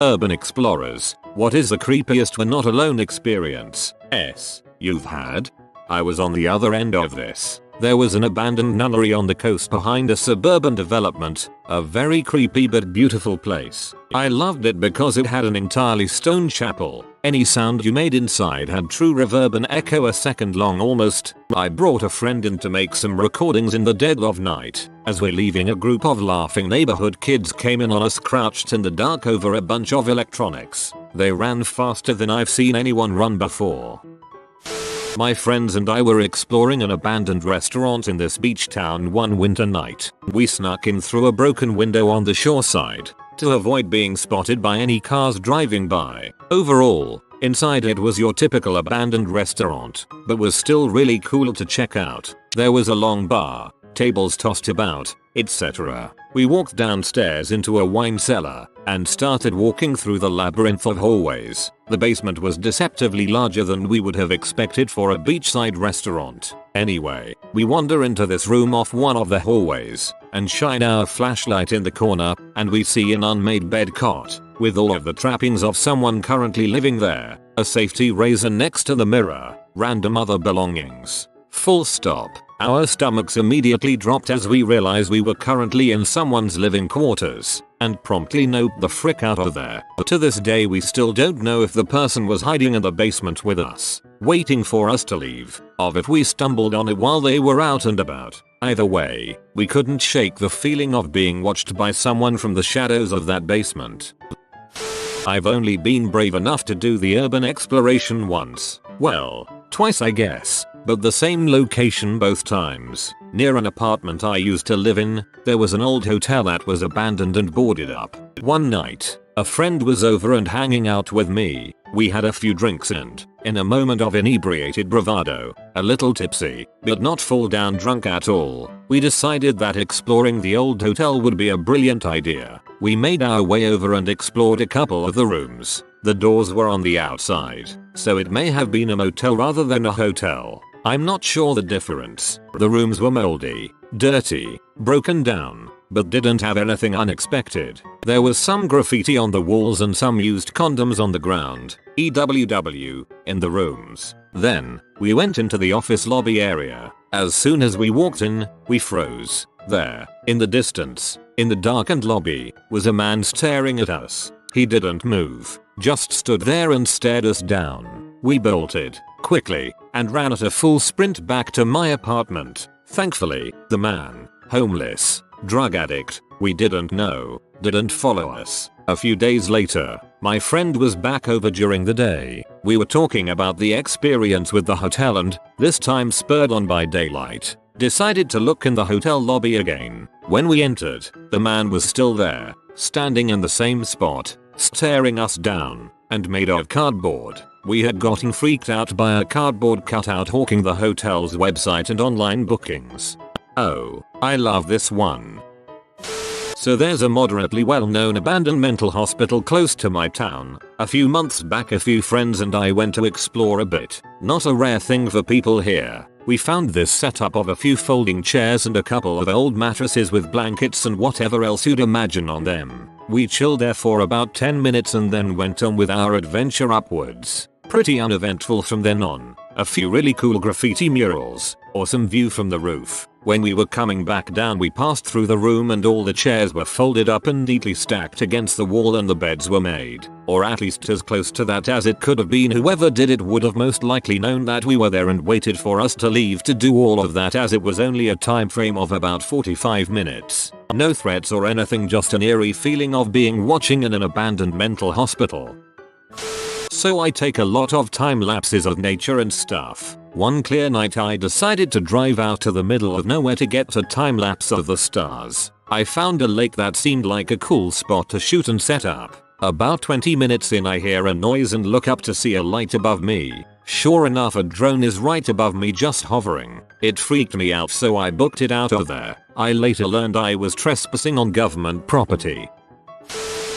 Urban explorers, what is the creepiest when not alone experience you've had? I was on the other end of this. There was an abandoned nunnery on the coast behind a suburban development, a very creepy but beautiful place. I loved it because it had an entirely stone chapel. Any sound you made inside had true reverb and echo a second long almost. I brought a friend in to make some recordings in the dead of night. As we're leaving, a group of laughing neighborhood kids came in on us crouched in the dark over a bunch of electronics. They ran faster than I've seen anyone run before. My friends and I were exploring an abandoned restaurant in this beach town one winter night. We snuck in through a broken window on the shore side to avoid being spotted by any cars driving by. Overall, inside it was your typical abandoned restaurant, but was still really cool to check out. There was a long bar, tables tossed about, etc. We walked downstairs into a wine cellar and started walking through the labyrinth of hallways. The basement was deceptively larger than we would have expected for a beachside restaurant. Anyway, we wander into this room off one of the hallways and shine our flashlight in the corner, and we see an unmade bed cot with all of the trappings of someone currently living there, a safety razor next to the mirror, random other belongings. Full stop. Our stomachs immediately dropped as we realized we were currently in someone's living quarters, and promptly noped the frick out of there. To this day we still don't know if the person was hiding in the basement with us, waiting for us to leave, or if we stumbled on it while they were out and about. Either way, we couldn't shake the feeling of being watched by someone from the shadows of that basement. I've only been brave enough to do the urban exploration once. Well, twice I guess, but the same location both times. Near an apartment I used to live in, there was an old hotel that was abandoned and boarded up. One night, a friend was over and hanging out with me. We had a few drinks and, in a moment of inebriated bravado, a little tipsy, but not full down drunk at all, we decided that exploring the old hotel would be a brilliant idea. We made our way over and explored a couple of the rooms. The doors were on the outside, so it may have been a motel rather than a hotel. I'm not sure the difference. The rooms were moldy, dirty, broken down, but didn't have anything unexpected. There was some graffiti on the walls and some used condoms on the ground, EWW, in the rooms. Then, we went into the office lobby area. As soon as we walked in, we froze. There, in the distance, in the darkened lobby, was a man staring at us. He didn't move, just stood there and stared us down. We bolted, quickly, and ran at a full sprint back to my apartment. Thankfully, the man, homeless, drug addict, we didn't know, didn't follow us. A few days later, my friend was back over during the day. We were talking about the experience with the hotel and, this time spurred on by daylight, decided to look in the hotel lobby again. When we entered, the man was still there, standing in the same spot, staring us down, and made of cardboard. We had gotten freaked out by a cardboard cutout hawking the hotel's website and online bookings. Oh, I love this one. So there's a moderately well-known abandoned mental hospital close to my town. A few months back a few friends and I went to explore a bit. Not a rare thing for people here. We found this setup of a few folding chairs and a couple of old mattresses with blankets and whatever else you'd imagine on them. We chilled there for about 10 minutes and then went on with our adventure upwards. Pretty uneventful from then on. A few really cool graffiti murals, awesome view from the roof. When we were coming back down we passed through the room and all the chairs were folded up and neatly stacked against the wall and the beds were made, or at least as close to that as it could have been. Whoever did it would have most likely known that we were there and waited for us to leave to do all of that, as it was only a time frame of about 45 minutes. No threats or anything, just an eerie feeling of being watching in an abandoned mental hospital. So I take a lot of time lapses of nature and stuff. One clear night I decided to drive out to the middle of nowhere to get a time lapse of the stars. I found a lake that seemed like a cool spot to shoot and set up. About 20 minutes in I hear a noise and look up to see a light above me. Sure enough, a drone is right above me just hovering. It freaked me out, so I booked it out of there. I later learned I was trespassing on government property.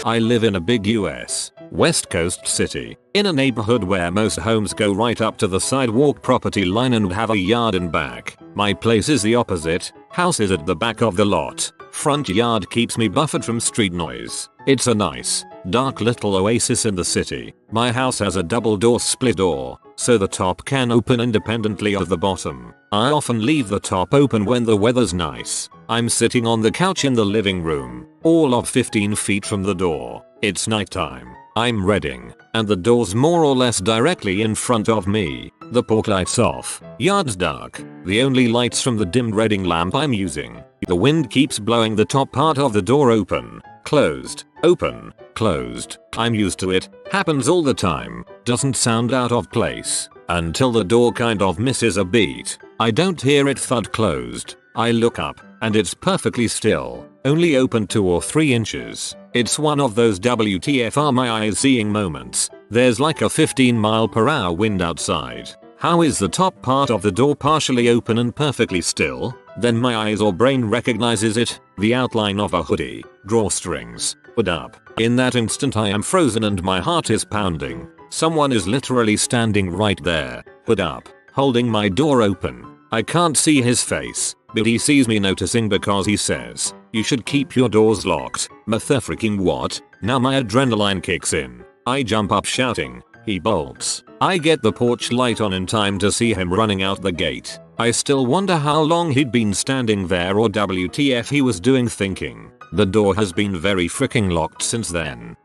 I live in a big US West Coast city, in a neighborhood where most homes go right up to the sidewalk property line and have a yard and back. My place is the opposite. House is at the back of the lot. Front yard keeps me buffered from street noise. It's a nice, dark little oasis in the city. My house has a double door split door, so the top can open independently of the bottom. I often leave the top open when the weather's nice. I'm sitting on the couch in the living room, all of 15 feet from the door. It's nighttime. I'm reading, and the door's more or less directly in front of me. The porch light's off. Yard's dark. The only lights from the dimmed reading lamp I'm using. The wind keeps blowing the top part of the door open, closed, open, closed. I'm used to it. Happens all the time. Doesn't sound out of place. Until the door kind of misses a beat. I don't hear it thud closed. I look up, and it's perfectly still. Only open 2 or 3 inches. It's one of those WTF are my eyes seeing moments. There's like a 15-mile-per-hour wind outside. How is the top part of the door partially open and perfectly still? Then my eyes or brain recognizes it, the outline of a hoodie, drawstrings, hood up. In that instant I am frozen and my heart is pounding. Someone is literally standing right there, hood up, holding my door open. I can't see his face, but he sees me noticing because he says, "You should keep your doors locked." Freaking what? Now my adrenaline kicks in. I jump up shouting. He bolts. I get the porch light on in time to see him running out the gate. I still wonder how long he'd been standing there or WTF he was doing thinking. The door has been very freaking locked since then.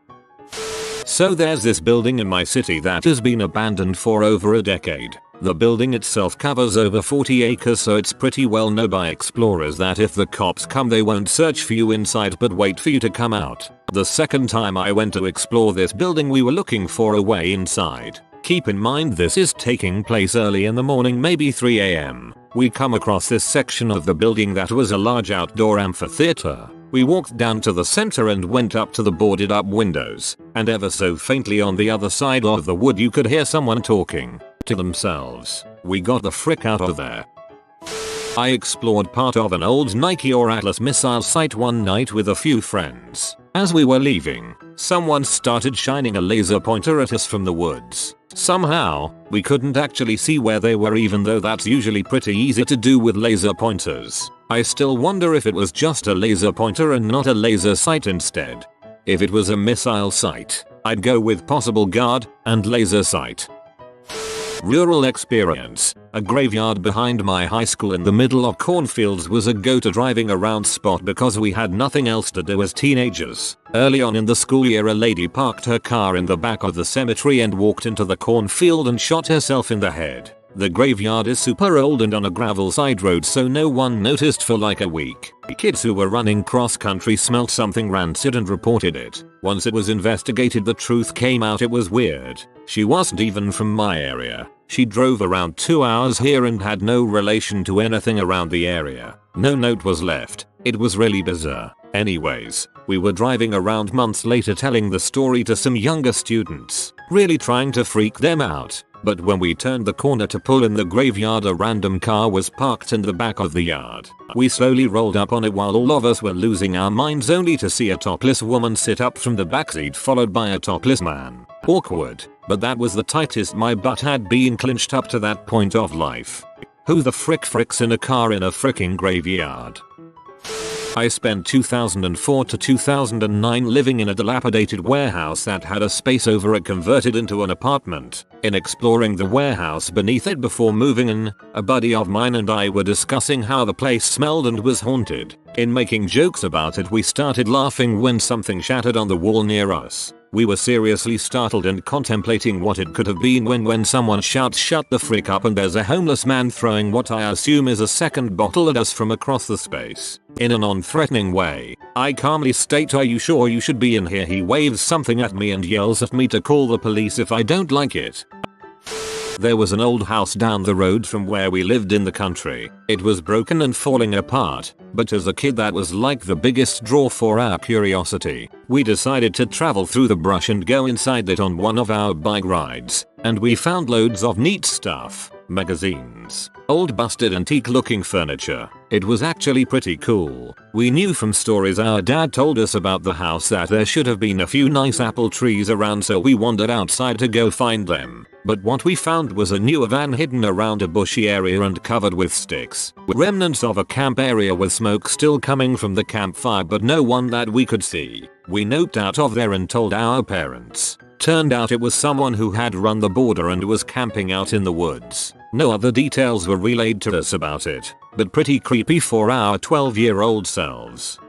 So there's this building in my city that has been abandoned for over a decade. The building itself covers over 40 acres, so it's pretty well known by explorers that if the cops come they won't search for you inside but wait for you to come out. The second time I went to explore this building we were looking for a way inside. Keep in mind this is taking place early in the morning, maybe 3 AM. We come across this section of the building that was a large outdoor amphitheater. We walked down to the center and went up to the boarded up windows, and ever so faintly on the other side of the wood you could hear someone talking to themselves. We got the frick out of there. I explored part of an old Nike or Atlas missile site one night with a few friends. As we were leaving, someone started shining a laser pointer at us from the woods. Somehow, we couldn't actually see where they were, even though that's usually pretty easy to do with laser pointers. I still wonder if it was just a laser pointer and not a laser sight instead. If it was a missile site, I'd go with possible guard and laser sight. Rural experience. A graveyard behind my high school in the middle of cornfields was a go-to driving around spot because we had nothing else to do as teenagers. Early on in the school year a lady parked her car in the back of the cemetery and walked into the cornfield and shot herself in the head. The graveyard is super old and on a gravel side road, so no one noticed for like a week. Kids who were running cross country smelt something rancid and reported it. Once it was investigated the truth came out. It was weird. She wasn't even from my area. She drove around 2 hours here and had no relation to anything around the area. No note was left. It was really bizarre. Anyways, we were driving around months later telling the story to some younger students, really trying to freak them out. But when we turned the corner to pull in the graveyard, a random car was parked in the back of the yard. We slowly rolled up on it while all of us were losing our minds, only to see a topless woman sit up from the backseat followed by a topless man. Awkward, but that was the tightest my butt had been clinched up to that point of life. Who the fricks in a car in a fricking graveyard? I spent 2004 to 2009 living in a dilapidated warehouse that had a space over it converted into an apartment. In exploring the warehouse beneath it before moving in, a buddy of mine and I were discussing how the place smelled and was haunted. In making jokes about it we started laughing when something shattered on the wall near us. We were seriously startled and contemplating what it could have been when someone shouts, "Shut the frick up," and there's a homeless man throwing what I assume is a second bottle at us from across the space. In a non-threatening way, I calmly state, "Are you sure you should be in here?" He waves something at me and yells at me to call the police if I don't like it. There was an old house down the road from where we lived in the country. It was broken and falling apart, but as a kid that was like the biggest draw for our curiosity. We decided to travel through the brush and go inside it on one of our bike rides, and we found loads of neat stuff. Magazines, old busted antique looking furniture, It was actually pretty cool. We knew from stories our dad told us about the house that there should have been a few nice apple trees around, so we wandered outside to go find them. But what we found was a new van hidden around a bushy area and covered with sticks. Remnants of a camp area with smoke still coming from the campfire, but no one that we could see. We noped out of there and told our parents. Turned out it was someone who had run the border and was camping out in the woods. No other details were relayed to us about it, but pretty creepy for our 12-year-old selves.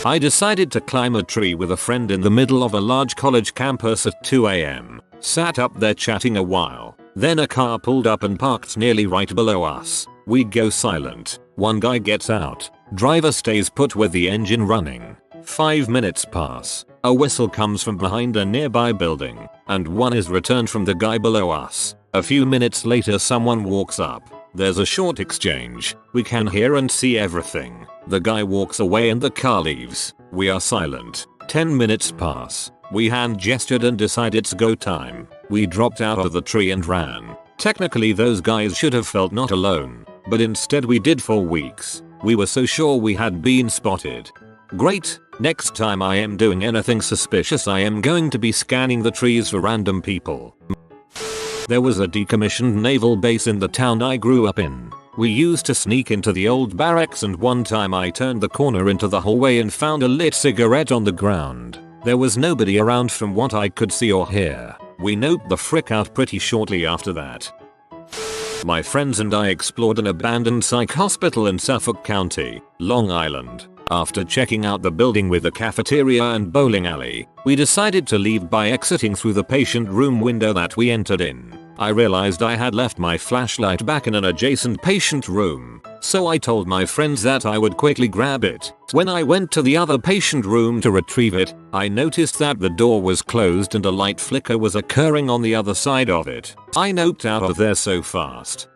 I decided to climb a tree with a friend in the middle of a large college campus at 2 AM. Sat up there chatting a while. Then a car pulled up and parked nearly right below us. We go silent. One guy gets out. Driver stays put with the engine running. 5 minutes pass. A whistle comes from behind a nearby building, and one is returned from the guy below us. A few minutes later someone walks up. There's a short exchange. We can hear and see everything. The guy walks away and the car leaves. We are silent. 10 minutes pass. We hand gestured and decide it's go time. We dropped out of the tree and ran. Technically those guys should have felt not alone, but instead we did for weeks. We were so sure we had been spotted. Great, next time I am doing anything suspicious I am going to be scanning the trees for random people. There was a decommissioned naval base in the town I grew up in. We used to sneak into the old barracks, and one time I turned the corner into the hallway and found a lit cigarette on the ground. There was nobody around from what I could see or hear. We noped the frick out pretty shortly after that. My friends and I explored an abandoned psych hospital in Suffolk County, Long Island. After checking out the building with a cafeteria and bowling alley, we decided to leave by exiting through the patient room window that we entered in. I realized I had left my flashlight back in an adjacent patient room, so I told my friends that I would quickly grab it. When I went to the other patient room to retrieve it, I noticed that the door was closed and a light flicker was occurring on the other side of it. I noped out of there so fast.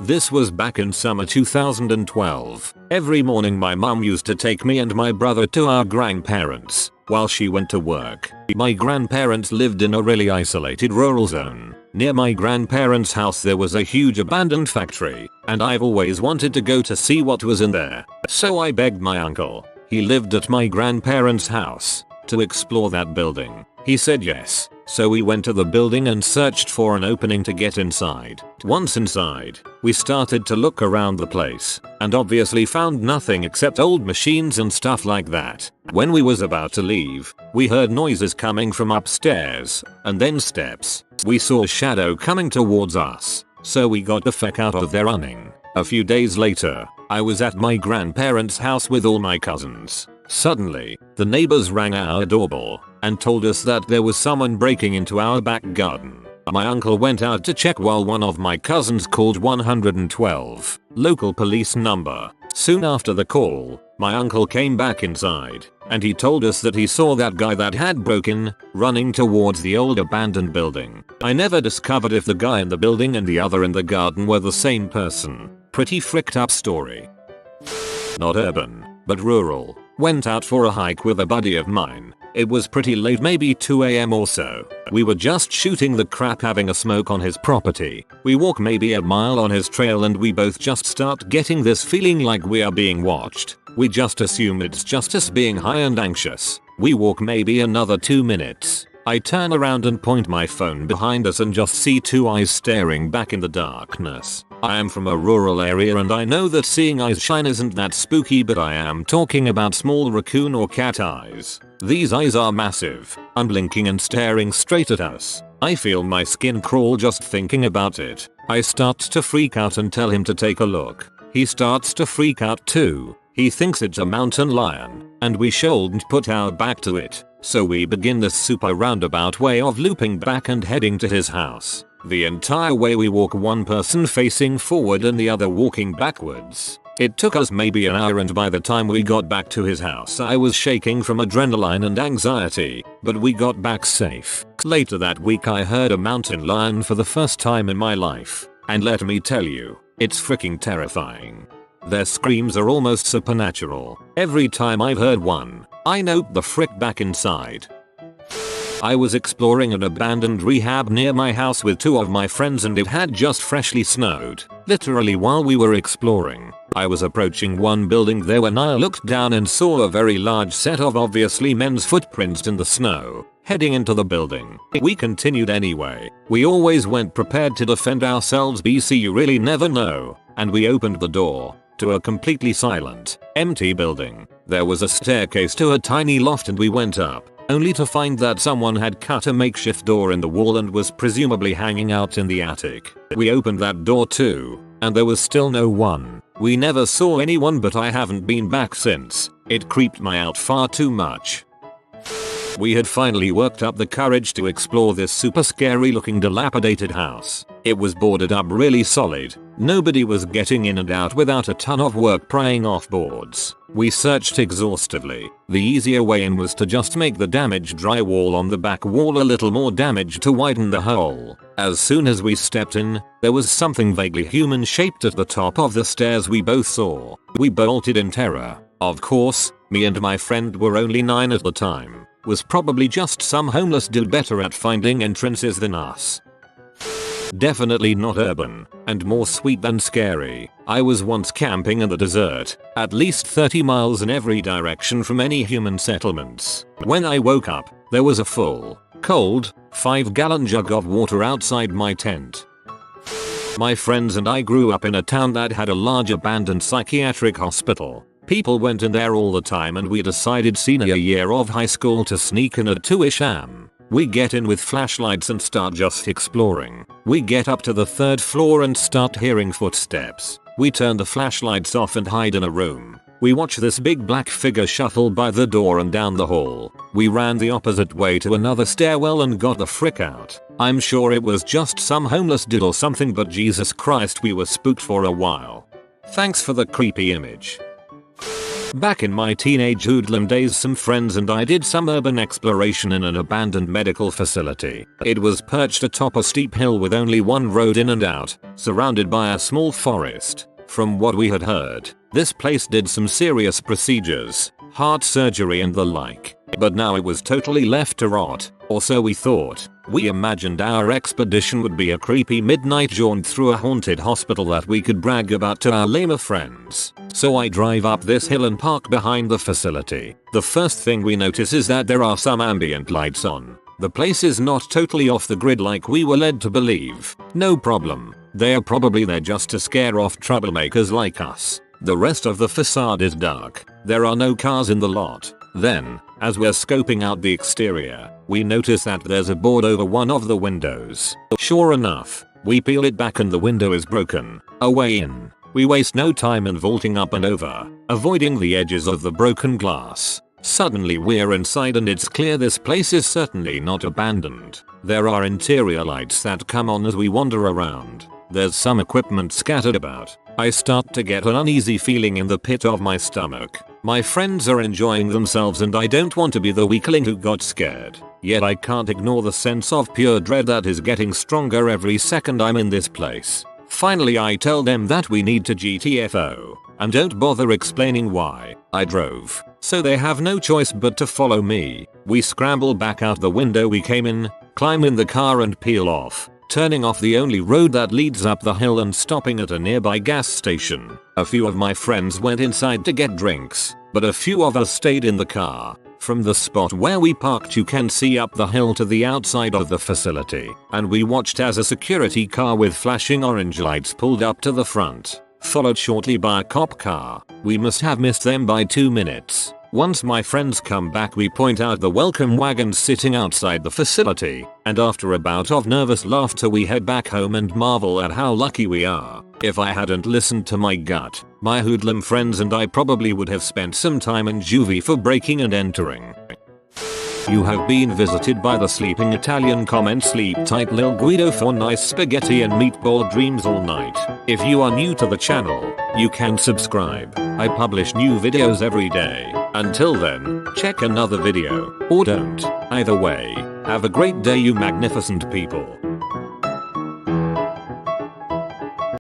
This was back in summer 2012. Every morning my mum used to take me and my brother to our grandparents while she went to work. My grandparents lived in a really isolated rural zone. Near my grandparents' house there was a huge abandoned factory, and I've always wanted to go to see what was in there. So I begged my uncle, he lived at my grandparents' house, to explore that building. He said yes. So we went to the building and searched for an opening to get inside. Once inside, we started to look around the place, and obviously found nothing except old machines and stuff like that. When we was about to leave, we heard noises coming from upstairs, and then steps. We saw a shadow coming towards us, so we got the feck out of there running. A few days later, I was at my grandparents' house with all my cousins. Suddenly, the neighbors rang our doorbell and told us that there was someone breaking into our back garden. My uncle went out to check while one of my cousins called 112, local police number. Soon after the call, my uncle came back inside, and he told us that he saw that guy that had broken, running towards the old abandoned building. I never discovered if the guy in the building and the other in the garden were the same person. Pretty fricked up story. Not urban, but rural. Went out for a hike with a buddy of mine. It was pretty late, maybe 2 AM or so. We were just shooting the crap, having a smoke on his property. We walk maybe a mile on his trail and we both just start getting this feeling like we are being watched. We just assume it's just us being high and anxious. We walk maybe another 2 minutes. I turn around and point my phone behind us and just see two eyes staring back in the darkness. I am from a rural area and I know that seeing eyes shine isn't that spooky, but I am talking about small raccoon or cat eyes. These eyes are massive, unblinking and staring straight at us. I feel my skin crawl just thinking about it. I start to freak out and tell him to take a look. He starts to freak out too. He thinks it's a mountain lion, and we shouldn't put our back to it. So we begin this super roundabout way of looping back and heading to his house. The entire way we walk, one person facing forward and the other walking backwards. It took us maybe an hour, and by the time we got back to his house I was shaking from adrenaline and anxiety, but we got back safe. Later that week I heard a mountain lion for the first time in my life, and let me tell you, it's freaking terrifying. Their screams are almost supernatural. Every time I've heard one, I nope the frick back inside. I was exploring an abandoned rehab near my house with two of my friends, and it had just freshly snowed. Literally while we were exploring, I was approaching one building there when I looked down and saw a very large set of obviously men's footprints in the snow, heading into the building. We continued anyway. We always went prepared to defend ourselves, BC you really never know, and we opened the door to a completely silent, empty building. There was a staircase to a tiny loft and we went up, only to find that someone had cut a makeshift door in the wall and was presumably hanging out in the attic. We opened that door too, and there was still no one. We never saw anyone, but I haven't been back since. It creeped me out far too much. We had finally worked up the courage to explore this super scary looking dilapidated house. It was boarded up really solid. Nobody was getting in and out without a ton of work prying off boards. We searched exhaustively. The easier way in was to just make the damaged drywall on the back wall a little more damaged to widen the hole. As soon as we stepped in, there was something vaguely human shaped at the top of the stairs we both saw. We bolted in terror. Of course, me and my friend were only 9 at the time. Was probably just some homeless dude better at finding entrances than us. Definitely not urban, and more sweet than scary. I was once camping in the desert, at least 30 miles in every direction from any human settlements. When I woke up, there was a full, cold, 5-gallon jug of water outside my tent. My friends and I grew up in a town that had a large abandoned psychiatric hospital. People went in there all the time and we decided senior year of high school to sneak in at 2ish am. We get in with flashlights and start just exploring. We get up to the 3rd floor and start hearing footsteps. We turn the flashlights off and hide in a room. We watch this big black figure shuffle by the door and down the hall. We ran the opposite way to another stairwell and got the frick out. I'm sure it was just some homeless dude or something, but Jesus Christ, we were spooked for a while. Thanks for the creepy image. Back in my teenage hoodlum days, some friends and I did some urban exploration in an abandoned medical facility. It was perched atop a steep hill with only one road in and out, surrounded by a small forest. From what we had heard, this place did some serious procedures, heart surgery and the like. But now it was totally left to rot, or so we thought. We imagined our expedition would be a creepy midnight jaunt through a haunted hospital that we could brag about to our lamer friends. So I drive up this hill and park behind the facility. The first thing we notice is that there are some ambient lights on. The place is not totally off the grid like we were led to believe. No problem. They are probably there just to scare off troublemakers like us. The rest of the facade is dark. There are no cars in the lot. Then, as we're scoping out the exterior, we notice that there's a board over one of the windows. Sure enough, we peel it back and the window is broken. A way in. We waste no time in vaulting up and over, avoiding the edges of the broken glass. Suddenly we're inside and it's clear this place is certainly not abandoned. There are interior lights that come on as we wander around. There's some equipment scattered about. I start to get an uneasy feeling in the pit of my stomach. My friends are enjoying themselves and I don't want to be the weakling who got scared. Yet I can't ignore the sense of pure dread that is getting stronger every second I'm in this place. Finally I tell them that we need to GTFO, and don't bother explaining why. I drove, so they have no choice but to follow me. We scramble back out the window we came in, climb in the car and peel off, turning off the only road that leads up the hill and stopping at a nearby gas station. A few of my friends went inside to get drinks, but a few of us stayed in the car. From the spot where we parked you can see up the hill to the outside of the facility, and we watched as a security car with flashing orange lights pulled up to the front, followed shortly by a cop car. We must have missed them by 2 minutes. Once my friends come back we point out the welcome wagons sitting outside the facility, and after a bout of nervous laughter we head back home and marvel at how lucky we are. If I hadn't listened to my gut, my hoodlum friends and I probably would have spent some time in juvie for breaking and entering. You have been visited by the sleeping Italian. Comment sleep tight Lil Guido for nice spaghetti and meatball dreams all night. If you are new to the channel, you can subscribe. I publish new videos every day. Until then, check another video, or don't. Either way, have a great day you magnificent people.